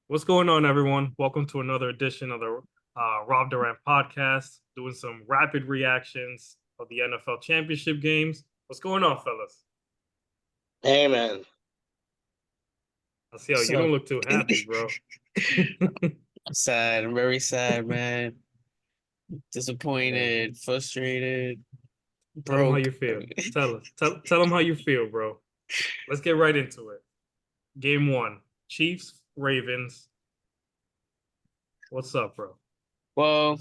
What's going on, everyone? Welcome to another edition of the Rob Durant podcast, doing some rapid reactions of the NFL championship games. What's going on, fellas? Hey man, I see how you So don't look too happy, bro. sad, very sad, man. Yeah. Disappointed, frustrated, Tell them how broke. you feel. Tell us. Tell them how you feel, bro. Let's get right into it. Game one, Chiefs, Ravens. What's up, bro? Well,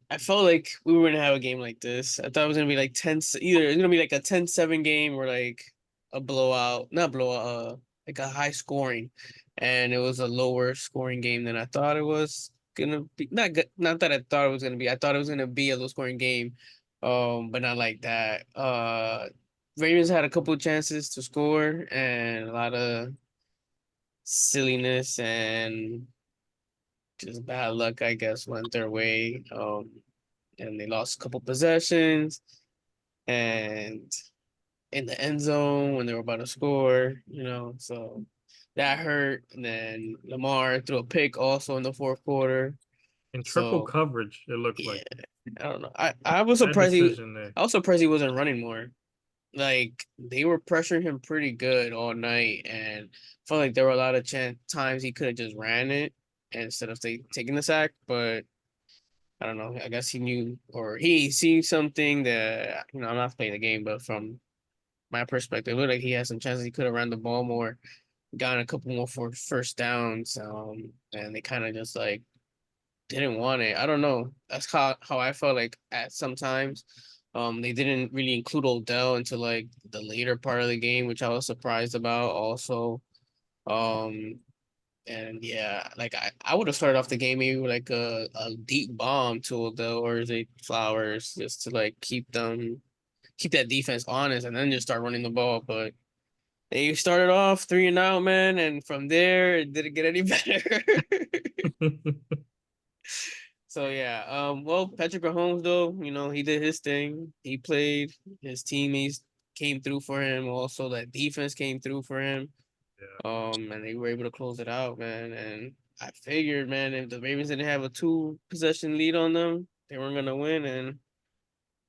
I felt like we were gonna have a game like this. I thought it was gonna be like either it's gonna be like a 10-7 game or like a blowout, not blowout, like a high scoring, and it was a lower scoring game than I thought it was gonna be. Not good, not that I thought it was gonna be. I thought it was gonna be a low scoring game, but not like that. Ravens had a couple of chances to score and a lot of silliness and just bad luck, I guess, went their way. And they lost a couple possessions and in the end zone when they were about to score, so that hurt. And then Lamar threw a pick also in the fourth quarter. In triple So coverage, it looked yeah, like I don't know. I was bad surprised decision there. I was surprised he wasn't running more. Like they were pressuring him pretty good all night, and felt like there were a lot of times he could have just ran it instead of taking the sack. But I don't know. I guess he knew or he seen something that I'm not playing the game, but from my perspective, it looked like he had some chances. He could have ran the ball more, gotten a couple more for first downs. And they kind of just like didn't want it. I don't know. That's how I felt like at sometimes. They didn't really include Odell until like the later part of the game, which I was surprised about also. Um, and yeah, like I would have started off the game maybe with like a deep bomb to Odell or is it Flowers just to like keep that defense honest and then just start running the ball. But they started off 3-0, man, and from there it didn't get any better. So yeah, well, Patrick Mahomes though, he did his thing. He played. His teammates came through for him. Also, that defense came through for him. Yeah. And they were able to close it out, man. And I figured, man, if the Ravens didn't have a 2 possession lead on them, they weren't gonna win, and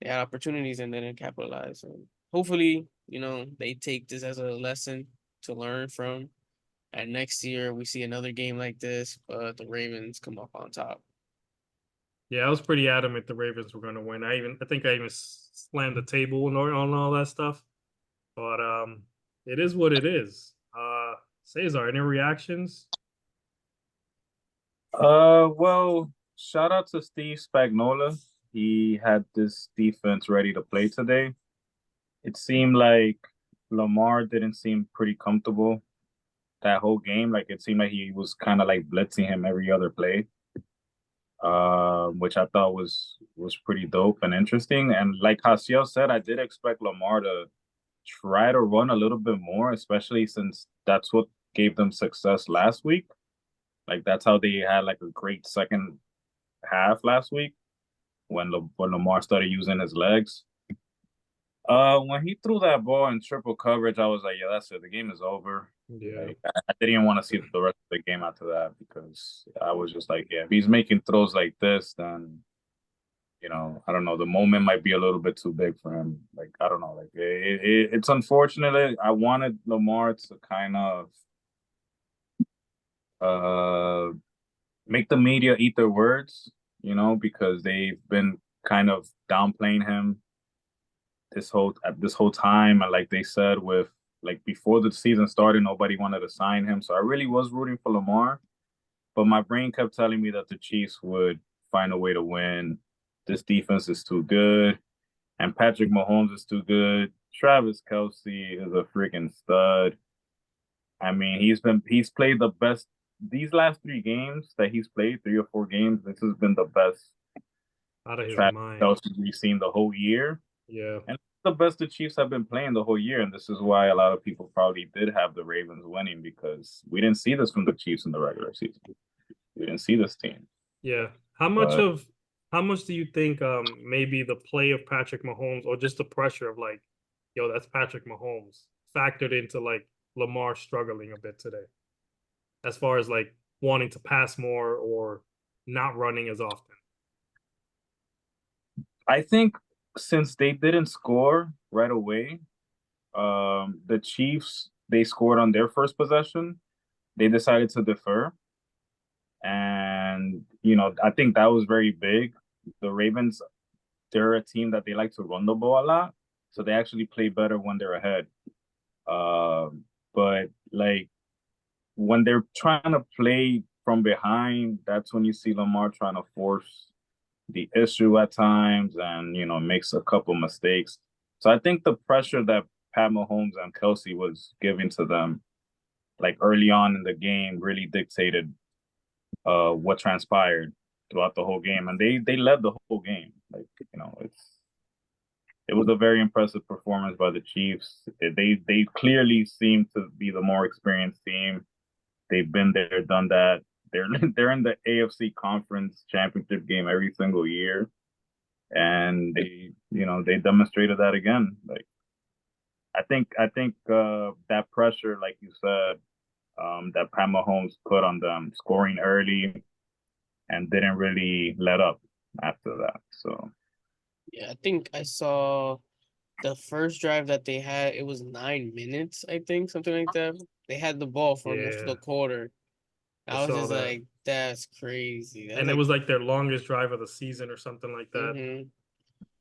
they had opportunities and they didn't capitalize. And hopefully, they take this as a lesson to learn from. And next year we see another game like this, but the Ravens come up on top. Yeah, I was pretty adamant the Ravens were going to win. I think I even slammed the table on all that stuff. But it is what it is. Cesar, any reactions? Well, shout out to Steve Spagnuolo. He had this defense ready to play today. It seemed like Lamar didn't seem pretty comfortable that whole game. Like it seemed like he was kind of like blitzing him every other play, which I thought was pretty dope and interesting. And like Hasiel said, I did expect Lamar to try to run a little bit more, especially since that's what gave them success last week. Like that's how they had like a great second half last week when Lamar started using his legs. When he threw that ball in triple coverage, I was like, yeah, that's it. The game is over. Yeah. Like I didn't want to see the rest of the game after that because I was just like, yeah, if he's making throws like this, then I don't know. The moment might be a little bit too big for him. Like I don't know. Like it's unfortunate. I wanted Lamar to kind of uh make the media eat their words, because they've been kind of downplaying him this whole time. And like they said, with like before the season started, nobody wanted to sign him. So I really was rooting for Lamar, but my brain kept telling me that the Chiefs would find a way to win. This defense is too good, and Patrick Mahomes is too good. Travis Kelsey is a freaking stud. I mean, he's played the best these last 3 games that he's played, 3 or 4 games. This has been the best Out of his Travis mind. Kelsey we've seen the whole year. Yeah. And the best the Chiefs have been playing the whole year. And this is why a lot of people probably did have the Ravens winning because we didn't see this from the Chiefs in the regular season. We didn't see this team. Yeah. But How much do you think maybe the play of Patrick Mahomes or just the pressure of like, yo, that's Patrick Mahomes factored into like Lamar struggling a bit today? As far as like, wanting to pass more or not running as often? I think since they didn't score right away, the Chiefs, they scored on their first possession. They decided to defer. And, I think that was very big. The Ravens, they're a team that they like to run the ball a lot. So they actually play better when they're ahead. But like when they're trying to play from behind, that's when you see Lamar trying to force the issue at times and, makes a couple mistakes. So I think the pressure that Pat Mahomes and Kelsey was giving to them, like early on in the game, really dictated what transpired throughout the whole game. And they led the whole game. Like, it was a very impressive performance by the Chiefs. They clearly seem to be the more experienced team. They've been there, done that. They're in the AFC Conference Championship game every single year, and they demonstrated that again. Like I think that pressure, like you said, that Pat Mahomes put on them, scoring early, and didn't really let up after that. So Yeah, I think I saw the first drive that they had. It was 9 minutes, I think, something like that. They had the ball for most of Yeah, the quarter. I I was saw just that. like, that's crazy. That's And it like, was like their longest drive of the season or something like that.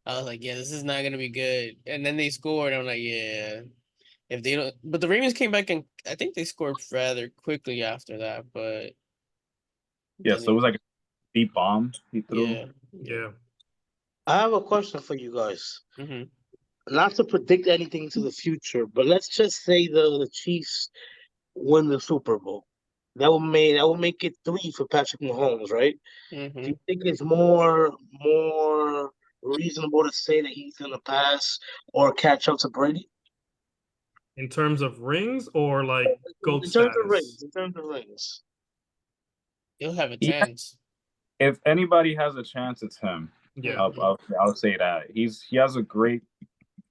I was like, yeah, this is not gonna be good. And then they scored. I'm like, yeah, if they don't, but the Ravens came back and I think they scored rather quickly after that. But yeah, then, so it was like a deep bomb he threw. yeah, Yeah. I have a question for you guys. hmm Not to predict anything to the future, but let's just say the Chiefs win the Super Bowl. That will make it 3 for Patrick Mahomes, right? Do hmm you think it's more reasonable to say that he's gonna pass or catch up to Brady? In terms of rings or like GOAT In terms of status? rings, in terms of rings. He'll have a Yeah, chance. if anybody has a chance, it's him. Yeah. Mhm. I'll say that he has a great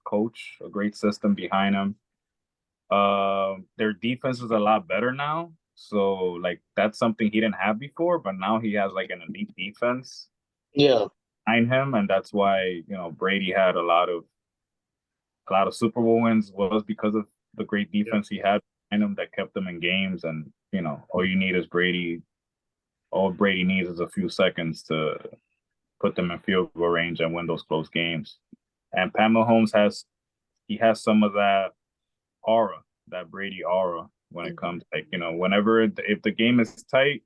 coach, a great system behind him. Their defense is a lot better now, so like that's something he didn't have before, but now he has like an elite defense Yeah, behind him, and that's why Brady had a lot of Super Bowl wins was because of the great Yep. defense he had behind him that kept them in games, and all you need is Brady. All Brady needs is a few seconds to put them in field goal range and win those close games. And Pat Mahomes has some of that aura, that Brady aura when it Mhm. comes like if the game is tight,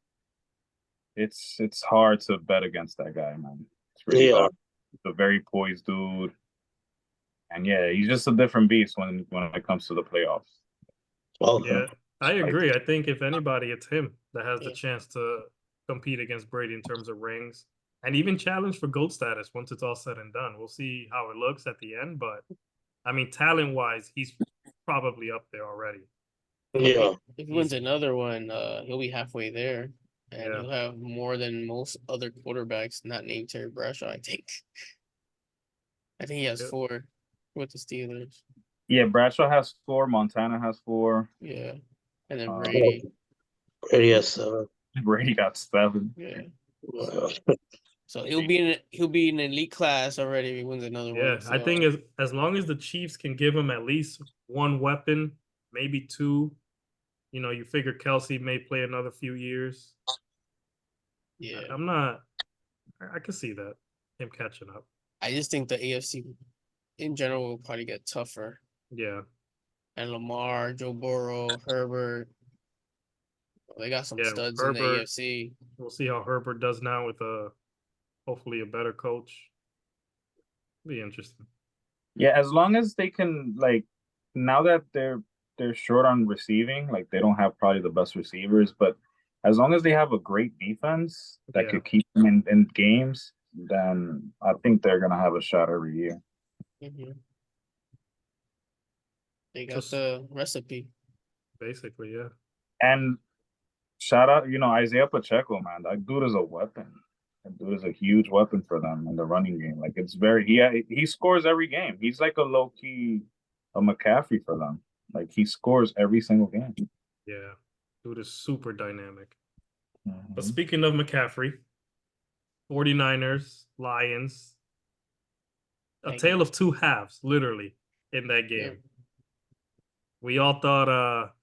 it's hard to bet against that guy, man. It's really yeah. hard. He's a very poised dude, and yeah, he's just a different beast when it comes to the playoffs. Okay. Yeah. I Like agree. I think if anybody, it's him that has the Yeah. chance to compete against Brady in terms of rings and even challenge for GOAT status once it's all said and done. We'll see how it looks at the end, but I mean, talent wise, he's probably up there already. Yeah. If he wins Easy. another one, he'll be halfway there, and Yeah. he'll have more than most other quarterbacks not named Terry Bradshaw. I think. I think he has Yep. 4 with the Steelers. yeah, Bradshaw has 4, Montana has 4, Yeah, and then uh, Brady. Brady has 7. Brady got 7. Yeah. Wow. So he'll be in an elite class already if he wins another Yeah. one. I think So as long as the Chiefs can give him at least one weapon, maybe two, you figure Kelsey may play another few years. yeah, I'm not, I can see that him catching up. I just think the AFC in general will probably get tougher. Yeah. And Lamar, Joe Burrow, Herbert, they got some Yeah. studs in the Herbert, AFC. we'll see how Herbert does now with hopefully a better coach. Be interesting. Yeah, as long as they can like now that they're short on receiving, like they don't have probably the best receivers, but as long as they have a great defense that Yeah. could keep them in games, then I think they're gonna have a shot every year. hmm They got Just the recipe. basically, yeah. And shout out, Isaiah Pacheco, man. That dude is a weapon. That dude is a huge weapon for them in the running game. Like it's very he scores every game. He's like a low key a McCaffrey for them. Like he scores every single game. Yeah. Dude is super dynamic. But Mhm. speaking of McCaffrey, 49ers, Lions, a Like, tale of two halves, literally, in that yeah. game. We all thought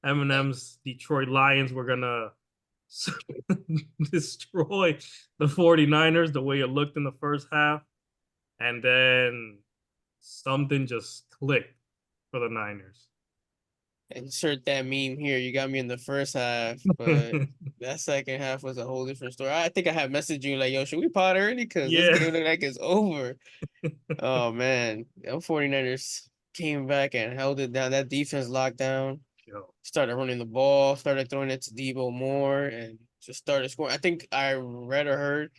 Eminem's Detroit Lions were gonna destroy the 49ers the way it looked in the first half. And then something just clicked for the Niners. Insert that meme here. You got me in the first half, but that second half was a whole different story. I think I have messaged you like, yo, should we pot early? Because this Yeah. game look like it's over. Oh man. Them 49ers came back and held it down. That defense locked down. Yo, Started running the ball, started throwing it to Debo more, and just started scoring. I think I read or heard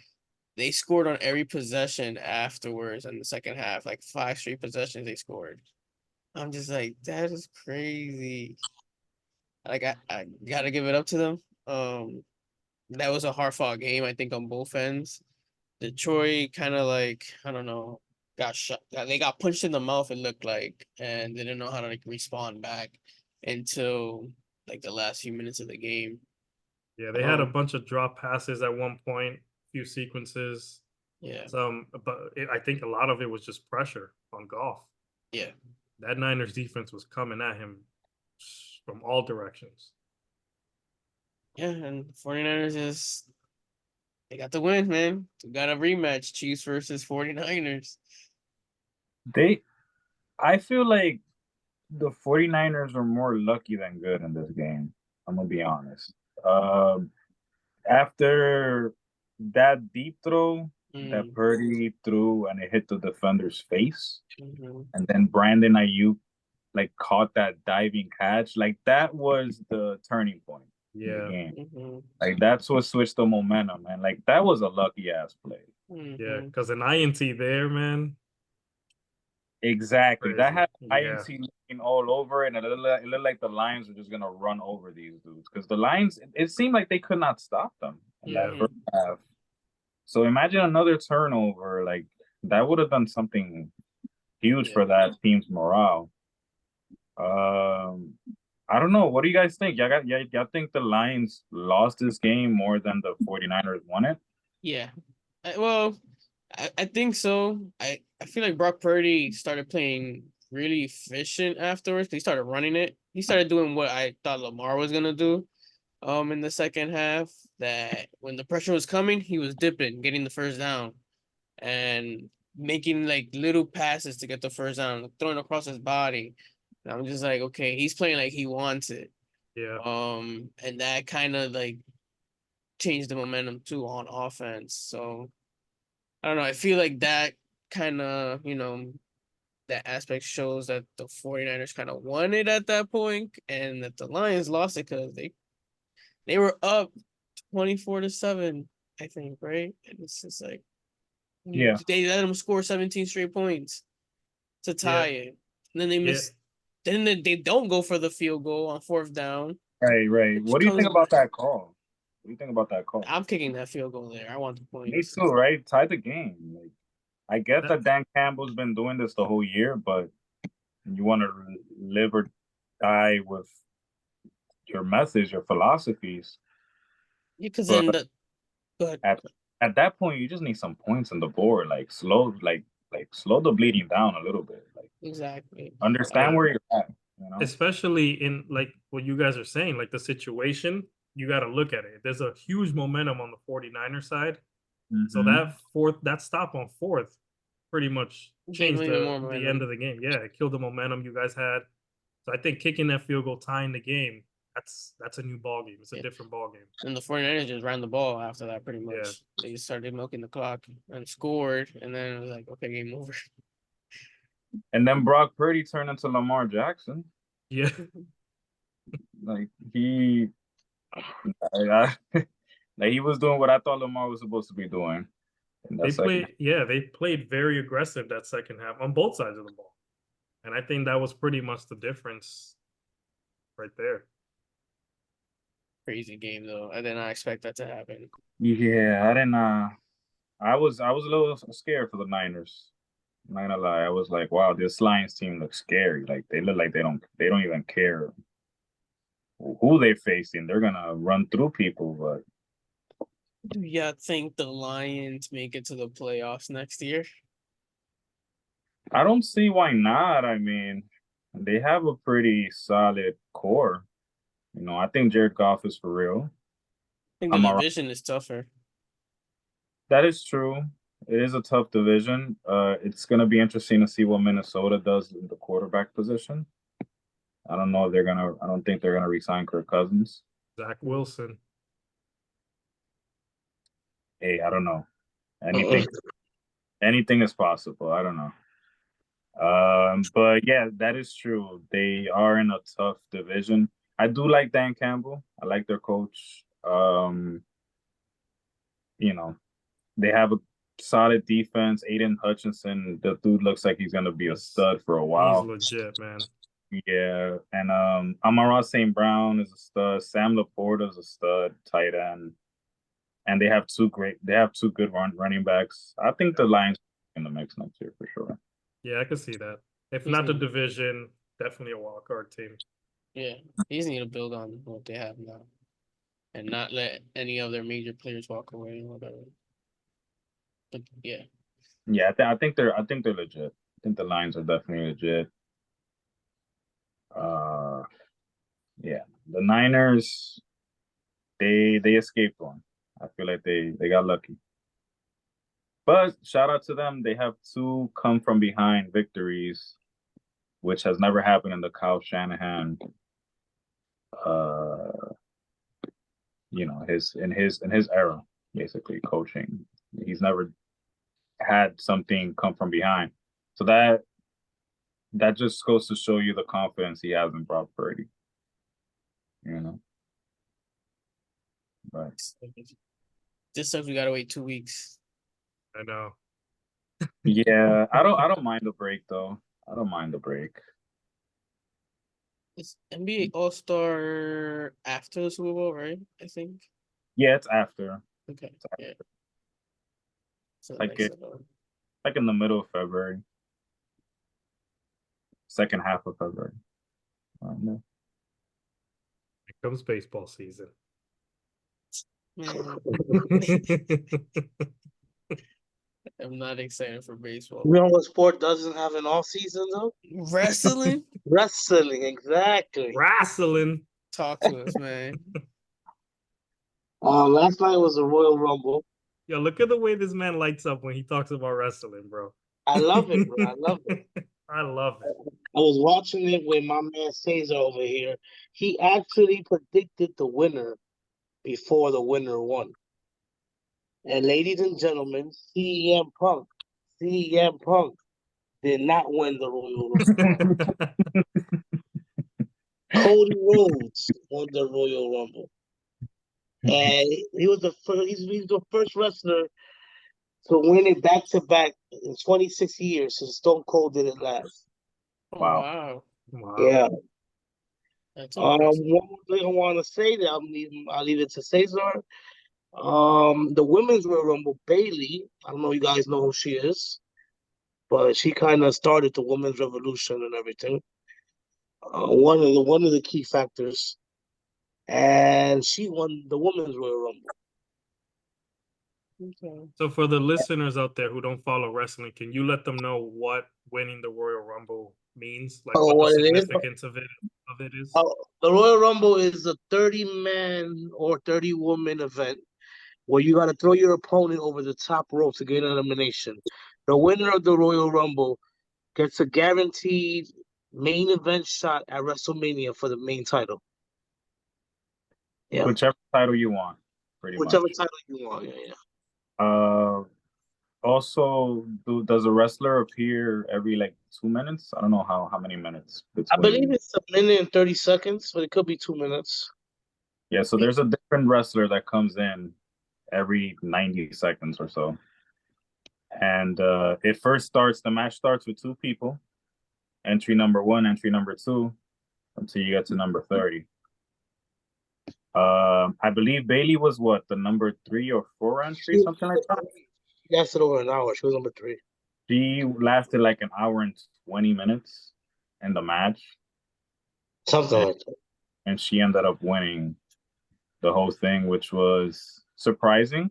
they scored on every possession afterwards in the second half, like 5 straight possessions they scored. I'm just like, that is crazy. Like I gotta give it up to them. That was a hard fought game, I think, on both ends. Detroit kind of like, I don't know, got shot. They got punched in the mouth, it looked like, and they didn't know how to like respond back until like the last few minutes of the game. yeah, they had a Um, bunch of drop passes at one point, few sequences. yeah, But I think a lot of it was just pressure on Goff. yeah. That Niners defense was coming at him from all directions. Yeah, and 49ers is they got the win, man. We got a rematch, Chiefs versus 49ers. They, I feel like the 49ers are more lucky than good in this game. I'm gonna be honest. Um, After that deep throw that Mm, Purdy threw and it hit the defender's face, mhm, and then Brandon Ayuk like caught that diving catch, like that was the turning point in the Yeah, game. mhm, Like that's what switched the momentum, and like that was a lucky ass play. yeah, mhm. because an INT there, man, Exactly. That crazy. had Yeah, INC looking all over it, and it looked like the Lions were just gonna run over these dudes because the Lions. It seemed like they could not stop them in that yeah, Mhm. first half. So imagine another turnover, like that would have done something huge Yeah. for that team's morale. Um, I don't know. What do you guys think? Y'all think the Lions lost this game more than the 49ers won it? Yeah. Well, I think so. I feel like Brock Purdy started playing really efficient afterwards. He started running it. He started doing what I thought Lamar was gonna do. In the second half, that when the pressure was coming, he was dipping, getting the first down, and making like little passes to get the first down, throwing across his body. And I'm just like, okay, he's playing like he wants it. yeah, And that kind of like changed the momentum too on offense. So I don't know. I feel like that kind of, that aspect shows that the 49ers kind of won it at that point and that the Lions lost it because they were up 24-7, I think, right? And it's just like Yeah, they let them score 17 straight points to yeah, tie it. And then they yeah. miss then they don't go for the field goal on fourth down, right, right. which What do you think comes about that call? What do you think about that call? I'm kicking that field goal there. I want the Me points. too, right? Tie the game. Like, I get That, that Dan Campbell's been doing this the whole year, but you want to live or die with your methods, your philosophies. Because But then but at at that point, you just need some points on the board. Like slow the bleeding down a little bit. Like exactly. understand yeah, where you're at. You know. especially in like what you guys are saying, like the situation, you got to look at it. There's a huge momentum on the 49er side. So Mm-hmm. that stop on fourth pretty much Gave changed even more the end momentum. of the game. Yeah, it killed the momentum you guys had. So I think kicking that field goal, tying the game, that's a new ball game. It's a Yeah. different ball game. And the 49ers just ran the ball after that pretty Yeah. much. They just started milking the clock and scored, and then it was like, okay, game over. And then Brock Purdy turned into Lamar Jackson. Yeah. Like I, like he was doing what I thought Lamar was supposed to be doing in that second. They played very aggressive that second half on both sides of the ball. And I think that was pretty much the difference right there. Crazy game though. I did not expect that to happen. Yeah, I didn't. I was a little scared for the Niners. I'm not gonna lie. I was like, wow, this Lions team looks scary. Like they look like they don't even care who they're facing. They're gonna run through people. But Do y'all think the Lions make it to the playoffs next year? I don't see why not. I mean, they have a pretty solid core. I think Jared Goff is for real. I think the Am I right? division is tougher. That is true. It is a tough division. It's gonna be interesting to see what Minnesota does in the quarterback position. I don't know if they're gonna. I don't think they're gonna resign Kirk Cousins. Zach Wilson. Hey, I don't know. Anything is possible. I don't know. But yeah, that is true. They are in a tough division. I do like Dan Campbell. I like their coach. You know, they have a solid defense. Aiden Hutchinson, the dude looks like he's gonna be a stud for a He's while. legit, man. Yeah, and Amon-Ra St. Brown is a stud. Sam Laporta is a stud, tight end, and they have two good running backs. I think the Lions are in the mix next year for sure. Yeah, I can see that. If He's not the in- division, definitely a wild card team. Yeah, he just need to build on what they have now, and not let any of their major players walk away or whatever. But yeah, Yeah, I think they're legit. I think the Lions are definitely legit. Yeah, the Niners, they escaped one. I feel like they got lucky. But shout out to them. They have two come from behind victories, which has never happened in the Kyle Shanahan his era, basically coaching. He's never had something come from behind. So that just goes to show you the confidence he has in Brock Purdy. But this sucks. We gotta wait 2 weeks. I know. yeah, I don't mind the break though. I don't mind the break. It's NBA All-Star after the Super Bowl, right? I think. Yeah, it's after. Okay. Yeah. So Like nice it, like in the middle of February. Second half of February. Here comes baseball season. Man, I'm not excited for baseball. You know what sport doesn't have an off season though? Wrestling? Wrestling, exactly. Wrestling. Talk to us, man. Last night was the Royal Rumble. Yo, look at the way this man lights up when he talks about wrestling, bro. I love it, bro. I love it. I love it. I was watching it with my man Cesar over here. He actually predicted the winner before the winner won. And ladies and gentlemen, CM Punk did not win the Royal Rumble. Cody Rhodes won the Royal Rumble. And he was he's the first wrestler to win it back to back in 26 years since Stone Cold did it last. Oh, Wow. Wow. Yeah. That's One impressive. more thing I want to say that I'll leave it to Cesar. The women's Royal Rumble, Bailey. I don't know if you guys know who she is, but she kind of started the women's revolution and everything. One of the key factors, and she won the women's Royal Rumble. Okay. So for the listeners out there who don't follow wrestling, can you let them know what winning the Royal Rumble means? Like Oh, what what the it is? significance of it is? The Royal Rumble is a 30-man or 30-woman event where you got to throw your opponent over the top rope to gain an elimination. The winner of the Royal Rumble gets a guaranteed main event shot at WrestleMania for the main title. Yeah, Whichever title you want, pretty whichever much. title you want. Yeah. Also, does a wrestler appear every like 2 minutes? I don't know how many minutes I believe between. it's a minute and 30 seconds, but it could be 2 minutes. Yeah, so there's a different wrestler that comes in every 90 seconds or so. And the match starts with two people, entry number 1, entry number 2, until you get to number 30. I believe Bailey was the number 3 or 4 entry, something like that. She lasted over an hour. She was number 3. She lasted like an hour and 20 minutes in the match. Something like that. And she ended up winning the whole thing, which was surprising.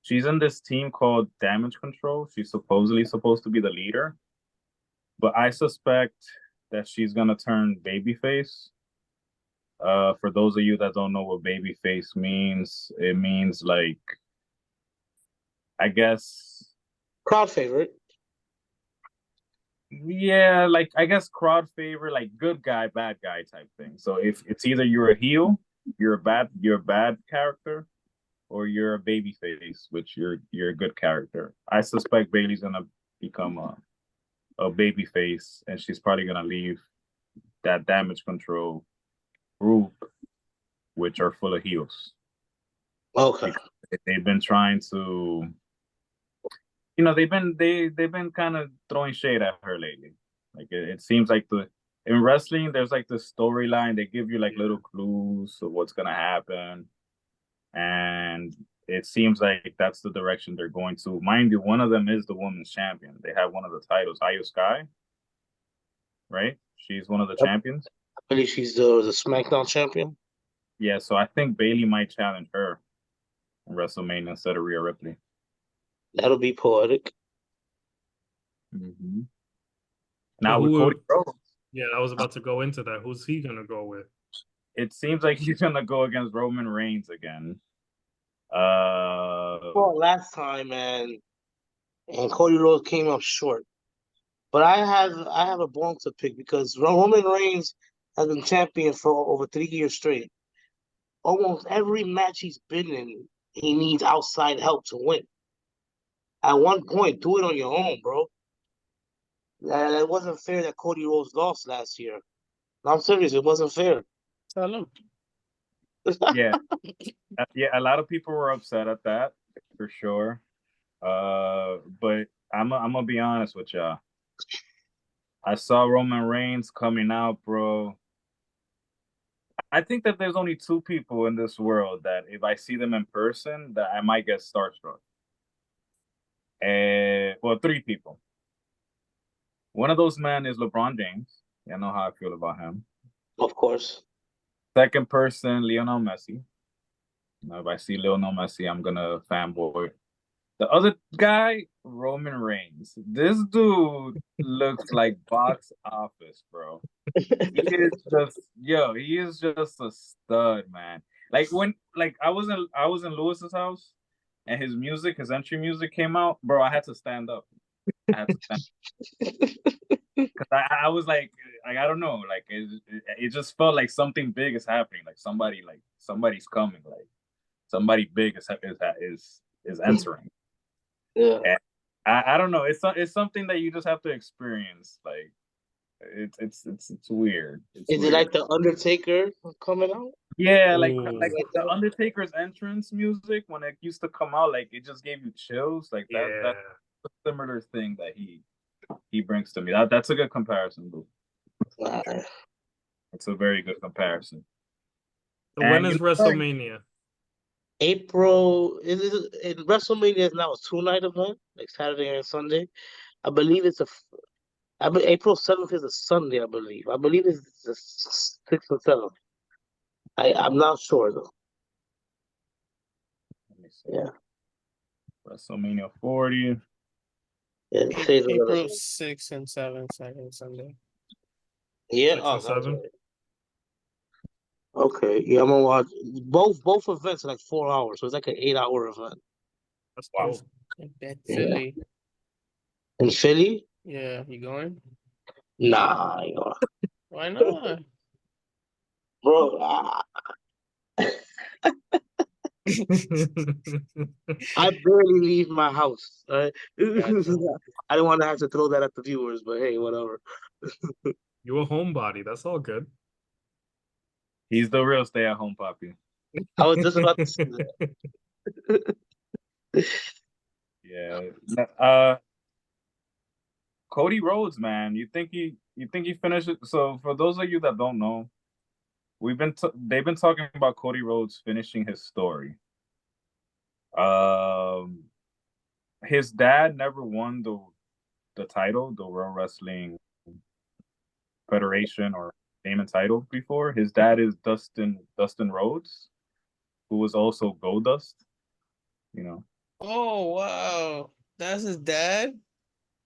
She's in this team called Damage Control. She's supposedly supposed to be the leader, but I suspect that she's gonna turn babyface. For those of you that don't know what babyface means, it means like, I guess, Crowd favorite. yeah, like I guess crowd favor, like good guy, bad guy type thing. So if it's either you're a heel, you're a bad character, or you're a baby face, which you're a good character. I suspect Bailey's gonna become a baby face, and she's probably gonna leave that Damage Control group, which are full of heels. Okay. They've been trying to, they've been kind of throwing shade at her lately. Like it seems like in wrestling, there's like the storyline. They give you like little clues of what's gonna happen, and it seems like that's the direction they're going to. Mind you, one of them is the women's champion. They have one of the titles, Io Sky, right? She's one of the Yep. champions. I believe she's the SmackDown champion. Yeah, so I think Bailey might challenge her in WrestleMania instead of Rhea Ripley. That'll be poetic. Mm-hmm. So Now with who? Cody Rhodes, Yeah, I was about to go into that. Who's he gonna go with? it seems like he's gonna go against Roman Reigns again. Well, last time, and Cody Rhodes came up short. But I have a bone to pick because Roman Reigns has been champion for over 3 years straight. Almost every match he's been in, he needs outside help to win. At one point, do it on your own, bro. That wasn't fair that Cody Rhodes lost last year. No, I'm serious, it wasn't fair. Tell him. yeah, yeah, a lot of people were upset at that for sure. But I'm gonna be honest with y'all. I saw Roman Reigns coming out, bro. I think that there's only two people in this world that if I see them in person, that I might get starstruck. And well, three people. One of those men is LeBron James. You know how I feel about him. Of course. Second person, Lionel Messi. If I see Lionel Messi, I'm gonna fanboy. The other guy, Roman Reigns. This dude looks like box office, bro. He is just a stud, man. Like I was in Lewis's house and his entry music came out, bro. I had to stand up. I had to stand because I was like I don't know, like it just felt like something big is happening, like somebody's coming, like somebody big is entering. Yeah. And I don't know. It's something that you just have to experience. Like it's weird. It's Is it weird. like the Undertaker coming out? Yeah, Ooh. like the Undertaker's entrance music when it used to come out, like it just gave you chills. Like Yeah. that's a similar thing that he brings to me. That's a good comparison, boo. It's a very good comparison. So when And is WrestleMania? April WrestleMania is now a 2-night event, like Saturday and Sunday. I believe April 7th is a Sunday. I believe it's the 6th and 7th. I'm not sure though. let me see. Yeah. WrestleMania 40. Yeah, it says April 6th and 7th, second Sunday. Yeah. 6 Oh, and that was 7? right. Okay. Yeah, I'm gonna watch both events are like 4 hours, so it's like an 8-hour event. That's Wow. dope. I bet Yeah. Philly. In Philly? Yeah, you going? Nah, you know, Why not? bro. I barely leave my house. Right? Gotcha. I don't want to have to throw that at the viewers, but hey, whatever. You a homebody. That's all good. He's the real stay-at-home puppy. I was just about to say that. Yeah. Cody Rhodes, man. You think he finished it? So for those of you that don't know, they've been talking about Cody Rhodes finishing his story. Um, his dad never won the title, the World Wrestling Federation or name and title before. His dad is Dustin Rhodes, who was also Goldust. You know. Oh wow, that's his dad.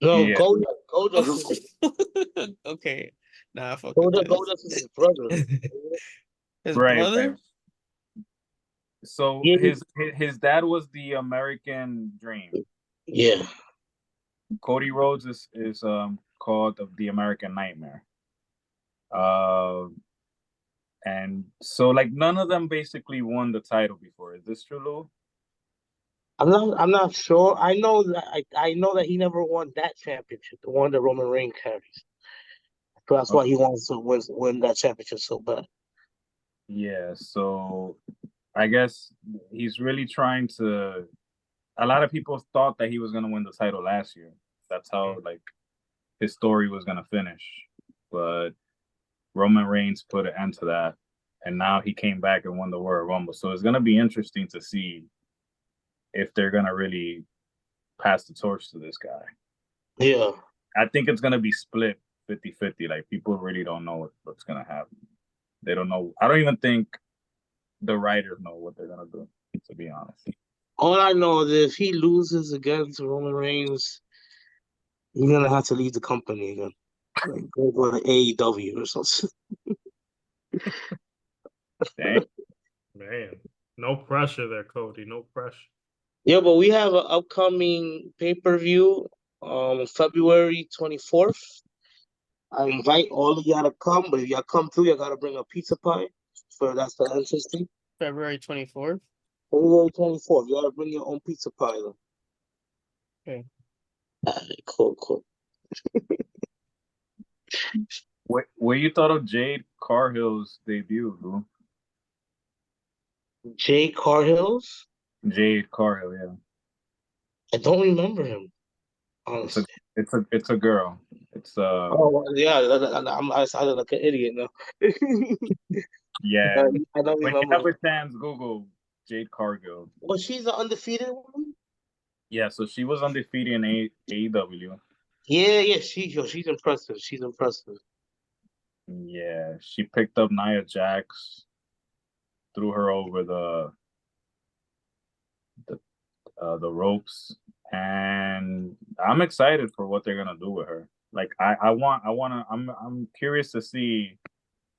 No, Yeah. Goldust is Okay, nah, I fuck with that. Goldust is his brother. His Right. brother. So Yeah, his dad was the American Dream. yeah. Cody Rhodes is called the American Nightmare. Uh, and so like none of them basically won the title before. Is this true, Lou? I'm not sure. I know that he never won that championship, the one that Roman Reigns carries. So that's why Okay. he wants to win that championship so bad. Yeah. So I guess he's really trying to. A lot of people thought that he was gonna win the title last year. That's how like his story was gonna finish, but Roman Reigns put an end to that, and now he came back and won the Royal Rumble. So it's gonna be interesting to see if they're gonna really pass the torch to this guy. Yeah. I think it's gonna be split 50-50. Like people really don't know what's gonna happen. They don't know. I don't even think the writers know what they're gonna do, to be honest. All I know is if he loses against Roman Reigns, he's gonna have to leave the company again. Like go to AEW or something. Dang. Man, no pressure there, Cody. No pressure. Yeah, but we have an upcoming pay-per-view February 24th. I invite all of y'all to come, but if y'all come through, y'all gotta bring a pizza pie. So that's the entrance fee. February 24th. February 24th, you gotta bring your own pizza pie though. Okay. Alright, cool. What you thought of Jade Cargill's debut, Lou? Jay Carhills? Jade Cargill, yeah. I don't remember him, It's a honestly. it's a girl. It's Oh well, yeah, I sounded like an idiot now. yeah. I don't When you remember. have a chance, Google Jade Cargill. Well, she's the undefeated one. Yeah, so she was undefeated in AEW. Yeah, she's impressive. She's impressive. Yeah, she picked up Nia Jax, threw her over the ropes, and I'm excited for what they're gonna do with her. Like I'm curious to see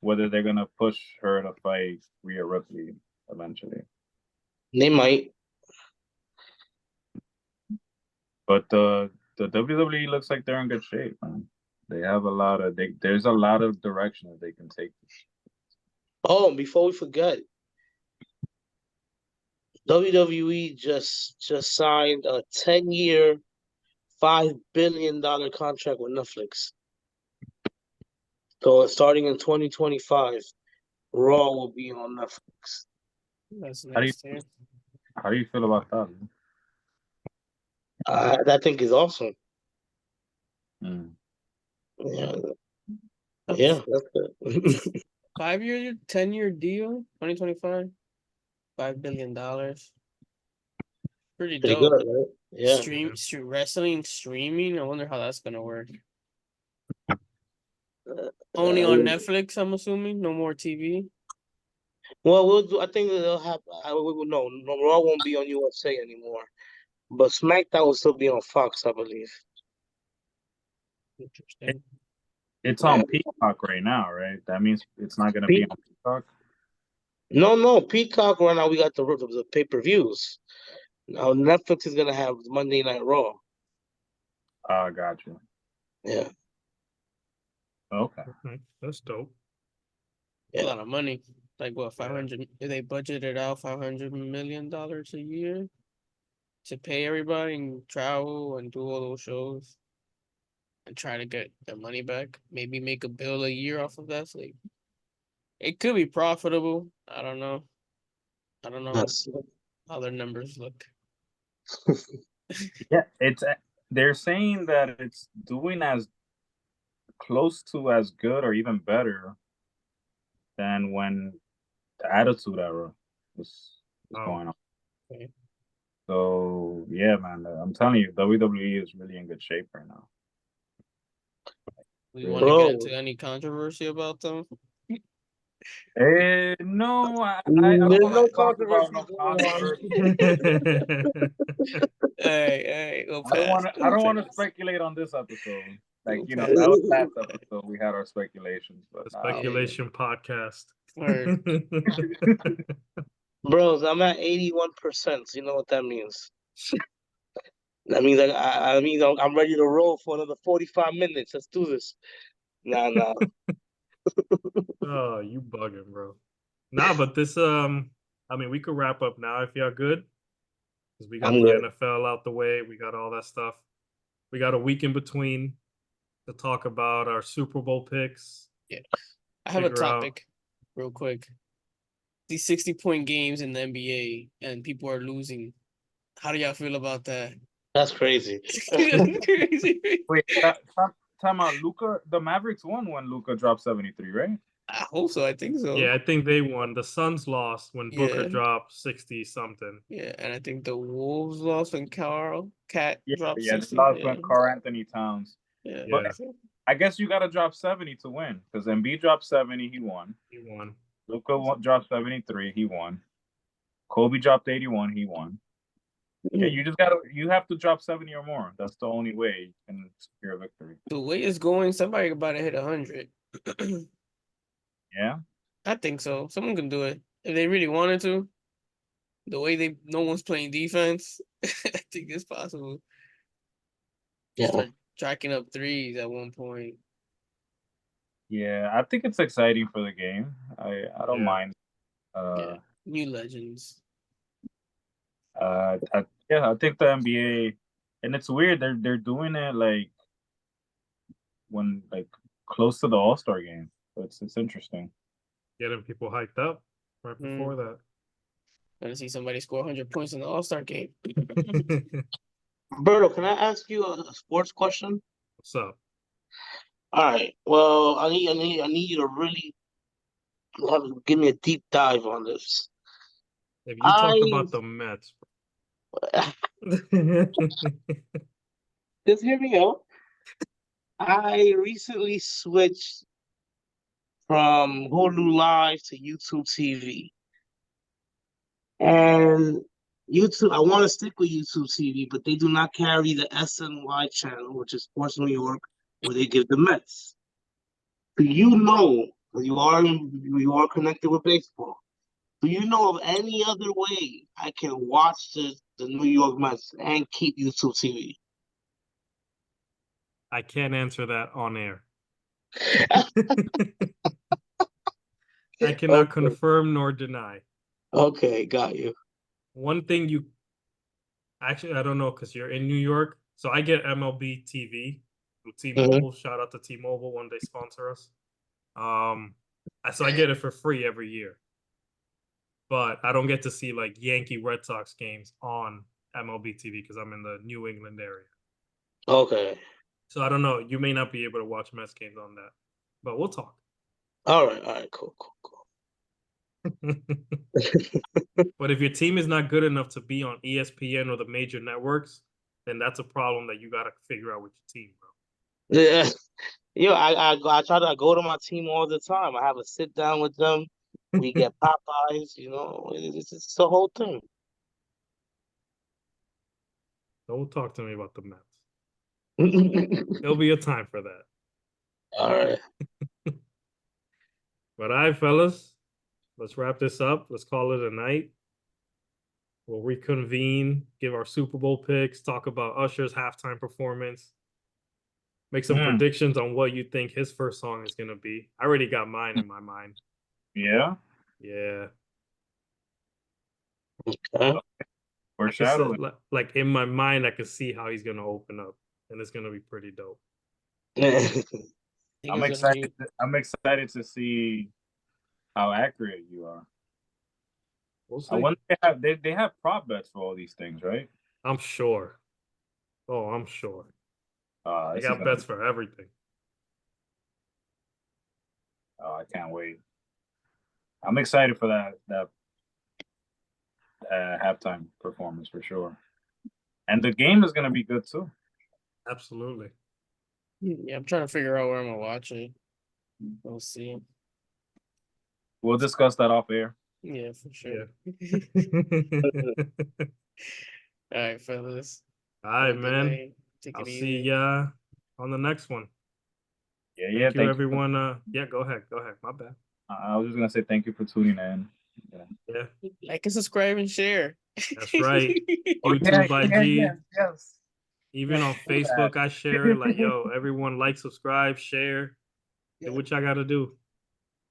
whether they're gonna push her to fight Rhea Ripley eventually. They might. But the WWE looks like they're in good shape, man. They have there's a lot of direction that they can take. Oh, and before we forget, WWE just signed a 10-year, $5 billion contract with Netflix. So starting in 2025, Raw will be on Netflix. That's How do you next year. how do you feel about that? That thing is awesome. Mm. Yeah, A yeah, that's good. 5-year, 10-year deal, 2025, $5 billion. Pretty Pretty good, dope. right? Yeah. Wrestling streaming. I wonder how that's gonna work. Uh, Only I on mean, Netflix, I'm assuming. No more TV. well, we'll do. I think they'll have. We will know. No, Raw won't be on USA anymore, but SmackDown will still be on Fox, I believe. Interesting. It's Yeah. on Peacock right now, right? That means it's not gonna be Pe- on Peacock. no, Peacock right now. We got the pay-per-views. Now Netflix is gonna have Monday Night Raw. Got you. Yeah, Okay. That's dope. A yeah. lot of money. Like what, Yeah. 500? If they budgeted out $500 million a year to pay everybody and travel and do all those shows and try to get their money back. Maybe make a bill a year off of that. So like, it could be profitable. I don't know. I don't know That's how their numbers look. Yeah, they're saying that it's doing as close to as good or even better than when the Attitude Era was Oh, going on. Okay. So yeah, man, I'm telling you, WWE is really in good shape right now. We Really. want to get bro. into any controversy about them. No, I There's don't want no to talk about controversy no going on. controversy. Hey, go I don't want pass. to. I don't want to speculate on this episode. Like Go that was pass. last episode. We had our speculations, but The nah. speculation podcast. Word. Bros, I'm at 81%. So you know what that means? That means I mean I'm ready to roll for another 45 minutes. Let's do this. Nah. Oh, you bugging, bro. Nah, but this I mean we could wrap up now if y'all good. Because we got I'm the good. NFL out the way, we got all that stuff. We got a week in between to talk about our Super Bowl picks. Yeah. I have a Figure out topic real quick. These 60-point games in the NBA and people are losing. How do y'all feel about that? That's crazy. Crazy. Wait, time out. Luca, the Mavericks won when Luca dropped 73, right? I hope so. I think so. yeah, I think they won. The Suns lost when Booker Yeah. dropped 60 something. Yeah, and I think the Wolves lost when Cat dropped They 60. lost Yeah. when Karl Anthony Towns. Yeah. Yeah. But I guess you got to drop 70 to win because Embiid dropped 70, he won. He won. Luca dropped 73, he won. Kobe dropped 81, he won. Yeah, you have to drop 70 or more. That's the only way you can secure a victory. The way it's going, somebody about to hit 100. Yeah. I think so. Someone can do it if they really wanted to. The way no one's playing defense, I think it's possible. Yeah. Start tracking up threes at one point. Yeah, I think it's exciting for the game. I don't Yeah. mind. Yeah. New legends. I think the NBA, and it's weird they're doing it like when like close to the All-Star game. So it's interesting. Getting people hyped up right before that. Gonna see somebody score 100 points in the All-Star game. Berto, can I ask you a sports question? What's up? All right. Well, I need you to really give me a deep dive on this. If you talk about the Mets, Just hear me out. I recently switched from Hulu Live to YouTube TV. And YouTube, I want to stick with YouTube TV, but they do not carry the SNY channel, which is Sports New York, where they give the Mets. Do you know, because you are connected with baseball, do you know of any other way I can watch the New York Mets and keep YouTube TV? I can't answer that on air. I cannot Okay. confirm nor deny. Okay, got you. One thing you actually, I don't know because you're in New York. So I get MLB TV through T-Mobile. Shout out to T-Mobile when they sponsor us. So I get it for free every year. But I don't get to see like Yankee Red Sox games on MLB TV because I'm in the New England area. Okay. So I don't know. You may not be able to watch Mets games on that, but we'll talk. All right, cool. But if your team is not good enough to be on ESPN or the major networks, then that's a problem that you got to figure out with your team, bro. Yeah. I try to go to my team all the time. I have a sit down with them. We get Popeyes, it's the whole thing. Don't talk to me about the Mets. There'll be a time for that. All right. But all right, fellas, let's wrap this up. Let's call it a night. We'll reconvene, give our Super Bowl picks, talk about Usher's halftime performance, make some predictions on what you think his first song is going to be. I already got mine in my mind. Yeah. Yeah. Okay. Foreshadowing. Like in my mind, I could see how he's going to open up, and it's going to be pretty dope. I'm excited. I'm excited to see how accurate you are. We'll see. I wonder they have prop bets for all these things, right? I'm sure. Oh, I'm sure. They got bets for everything. Oh, I can't wait. I'm excited for that halftime performance for sure. And the game is gonna be good too. Absolutely. Yeah, I'm trying to figure out where I'm gonna watch it. We'll see. We'll discuss that off air. Yeah, for sure. Yeah. All right, fellas. All Have right, a good man. night. Take I'll it see easy. ya on the next one. Yeah, Thank you, you. everyone. Yeah, go ahead. Go ahead. My bad. I was just gonna say thank you for tuning in. Yeah. Yeah, Like and subscribe and share. that's right. Oh, YouTube IG, yes. even on do that. Facebook, I share it. Like, yo, everyone like, subscribe, share. Do what y'all gotta do.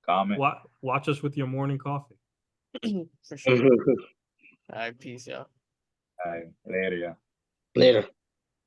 Comment. Watch us with your morning coffee. For sure. All right, peace, y'all. All right, later, yeah. Later.